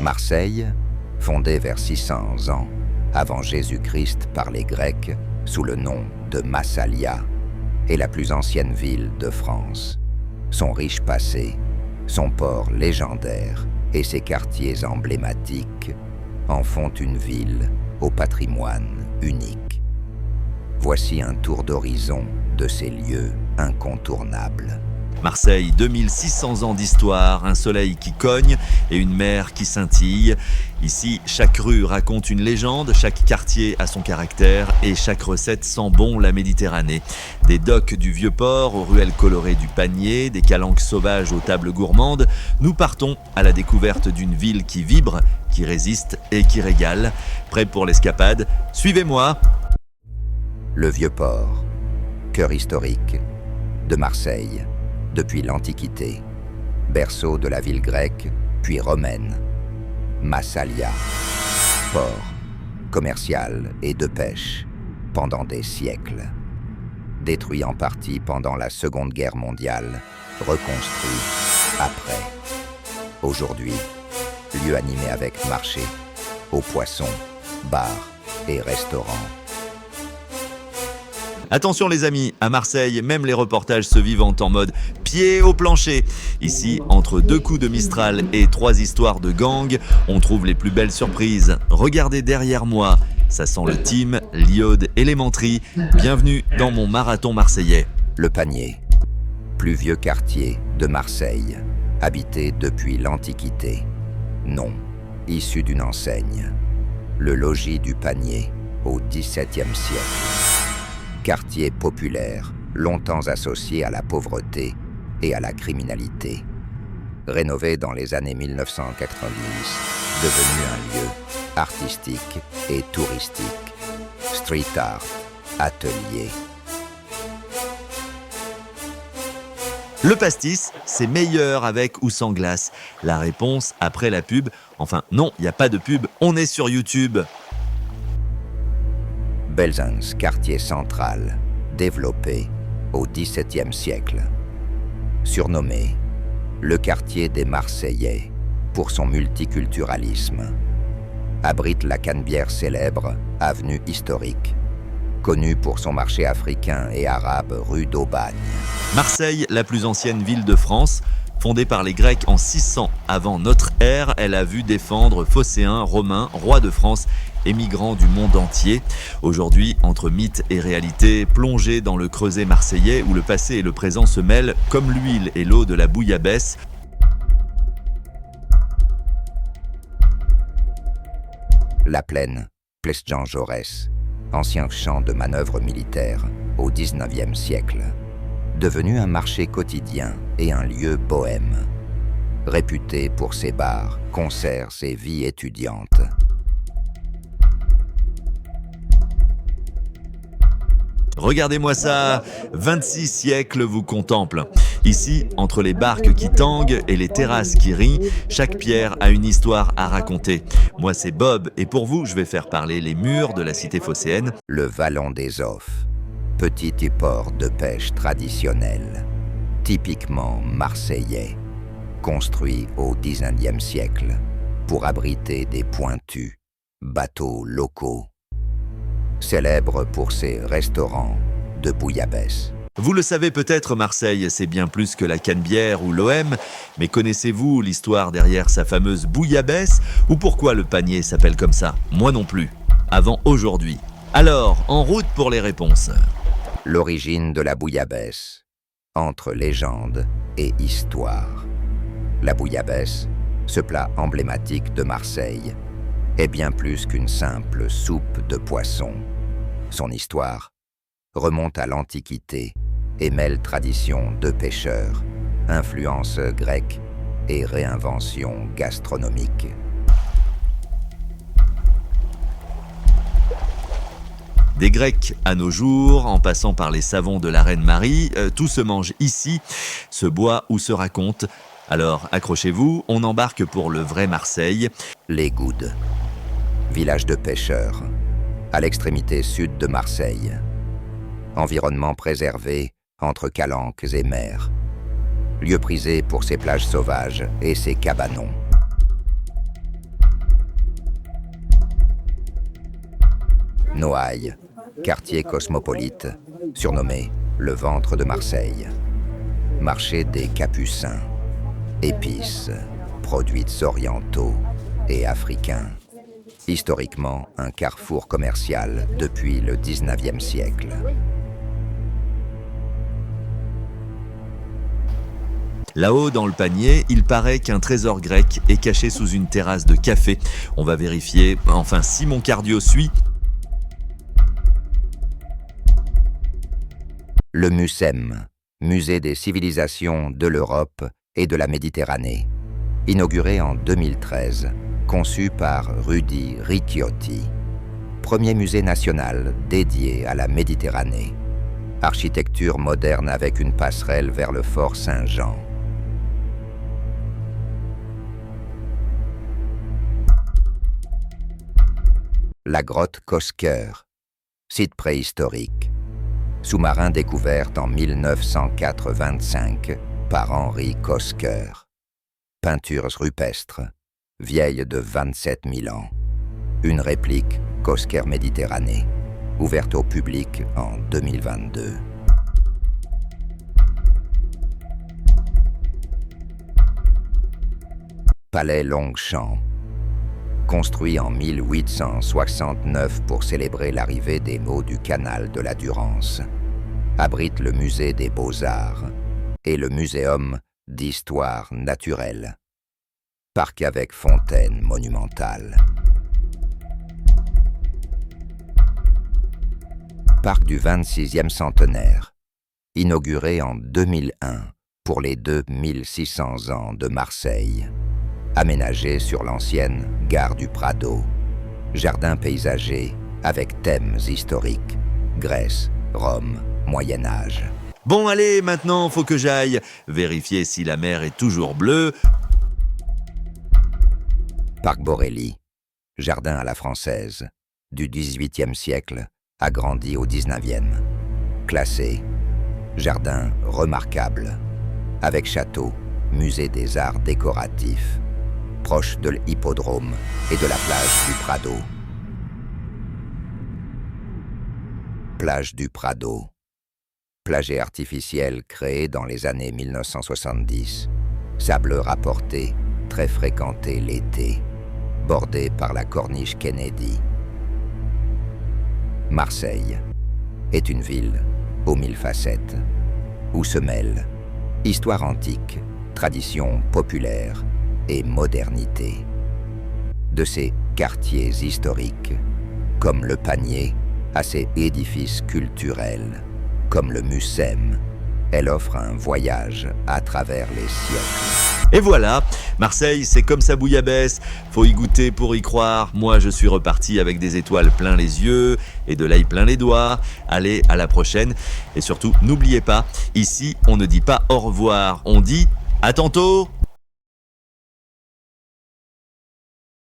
Marseille, fondée vers 600 ans avant Jésus-Christ par les Grecs sous le nom de Massalia, est la plus ancienne ville de France. Son riche passé, son port légendaire et ses quartiers emblématiques en font une ville au patrimoine unique. Voici un tour d'horizon de ces lieux incontournables. Marseille, 2600 ans d'histoire, un soleil qui cogne et une mer qui scintille. Ici, chaque rue raconte une légende, chaque quartier a son caractère et chaque recette sent bon la Méditerranée. Des docks du Vieux-Port aux ruelles colorées du Panier, des calanques sauvages aux tables gourmandes, nous partons à la découverte d'une ville qui vibre, qui résiste et qui régale. Prêt pour l'escapade? Suivez-moi! Le Vieux-Port, cœur historique de Marseille. Depuis l'Antiquité, berceau de la ville grecque, puis romaine. Massalia, port commercial et de pêche pendant des siècles. Détruit en partie pendant la Seconde Guerre mondiale, reconstruit après. Aujourd'hui, lieu animé avec marché, aux poissons, bars et restaurants. Attention les amis, à Marseille, même les reportages se vivent en mode pied au plancher. Ici, entre 2 coups de Mistral et 3 histoires de gang, on trouve les plus belles surprises. Regardez derrière moi, ça sent le team, l'iode Elementary. Bienvenue dans mon marathon marseillais. Le Panier, plus vieux quartier de Marseille, habité depuis l'Antiquité. Nom, issu d'une enseigne. Le logis du Panier, au XVIIe siècle. Quartier populaire, longtemps associé à la pauvreté et à la criminalité. Rénové dans les années 1990, devenu un lieu artistique et touristique. Street art, atelier. Le pastis, c'est meilleur avec ou sans glace. La réponse après la pub. Enfin non, il n'y a pas de pub, on est sur YouTube. Belzunce, quartier central, développé au XVIIe siècle. Surnommé le quartier des Marseillais pour son multiculturalisme. Abrite la Canebière célèbre, avenue historique, connue pour son marché africain et arabe rue d'Aubagne. Marseille, la plus ancienne ville de France. Fondée par les Grecs en 600 avant notre ère, elle a vu défendre Phocéens, Romains, rois de France et migrants du monde entier. Aujourd'hui, entre mythe et réalité, plongée dans le creuset marseillais où le passé et le présent se mêlent comme l'huile et l'eau de la bouillabaisse. La Plaine, place Jean Jaurès, ancien champ de manœuvre militaire au XIXe siècle. Devenu un marché quotidien et un lieu bohème, réputé pour ses bars, concerts et vie étudiante. Regardez-moi ça, 26 siècles vous contemplent. Ici, entre les barques qui tanguent et les terrasses qui rient, chaque pierre a une histoire à raconter. Moi c'est Bob et pour vous, je vais faire parler les murs de la cité phocéenne. Le Vallon des Offres, petit port de pêche traditionnel, typiquement marseillais, construit au XIXe siècle pour abriter des pointus, bateaux locaux, célèbre pour ses restaurants de bouillabaisse. Vous le savez peut-être, Marseille, c'est bien plus que la Canebière ou l'OM, mais connaissez-vous l'histoire derrière sa fameuse bouillabaisse ou pourquoi le Panier s'appelle comme ça? Moi non plus, avant aujourd'hui. Alors, en route pour les réponses. L'origine de la bouillabaisse, entre légende et histoire. La bouillabaisse, ce plat emblématique de Marseille, est bien plus qu'une simple soupe de poisson. Son histoire remonte à l'Antiquité et mêle tradition de pêcheurs, influence grecque et réinvention gastronomique. Des Grecs à nos jours, en passant par les savons de la Reine Marie, tout se mange ici, se boit ou se raconte. Alors accrochez-vous, on embarque pour le vrai Marseille. Les Goudes, village de pêcheurs, à l'extrémité sud de Marseille. Environnement préservé entre calanques et mers. Lieu prisé pour ses plages sauvages et ses cabanons. Noailles, quartier cosmopolite, surnommé le ventre de Marseille. Marché des Capucins, épices, produits orientaux et africains. Historiquement, un carrefour commercial depuis le 19e siècle. Là-haut, dans le panier, il paraît qu'un trésor grec est caché sous une terrasse de café. On va vérifier, enfin si mon cardio suit. Le MUCEM, Musée des civilisations de l'Europe et de la Méditerranée, inauguré en 2013, conçu par Rudy Ricciotti. Premier musée national dédié à la Méditerranée. Architecture moderne avec une passerelle vers le fort Saint-Jean. La grotte Cosquer, site préhistorique. Sous-marin découvert en 1904-25 par Henri Cosquer. Peintures rupestres, vieilles de 27 000 ans. Une réplique Cosquer Méditerranée, ouverte au public en 2022. Palais Longchamp, construit en 1869 pour célébrer l'arrivée des mots du canal de la Durance, abrite le musée des Beaux-Arts et le muséum d'histoire naturelle. Parc avec fontaine monumentale. Parc du 26e centenaire, inauguré en 2001 pour les 2600 ans de Marseille. Aménagé sur l'ancienne gare du Prado. Jardin paysager avec thèmes historiques. Grèce, Rome, Moyen-Âge. Bon allez, maintenant faut que j'aille vérifier si la mer est toujours bleue. Parc Borelli, jardin à la française, du XVIIIe siècle, agrandi au XIXe. Classé, jardin remarquable, avec château, musée des arts décoratifs. Proche de l'hippodrome et de la plage du Prado. Plage du Prado. Plagée artificielle créée dans les années 1970. Sable rapporté, très fréquenté l'été. Bordé par la corniche Kennedy. Marseille est une ville aux 1000 facettes, où se mêlent histoire antique, tradition populaire, et modernité. De ces quartiers historiques, comme le Panier, à ces édifices culturels, comme le MUCEM, elle offre un voyage à travers les siècles. Et voilà, Marseille, c'est comme sa bouillabaisse, faut y goûter pour y croire. Moi, je suis reparti avec des étoiles plein les yeux et de l'ail plein les doigts. Allez, à la prochaine. Et surtout, n'oubliez pas, ici, on ne dit pas au revoir, on dit à tantôt.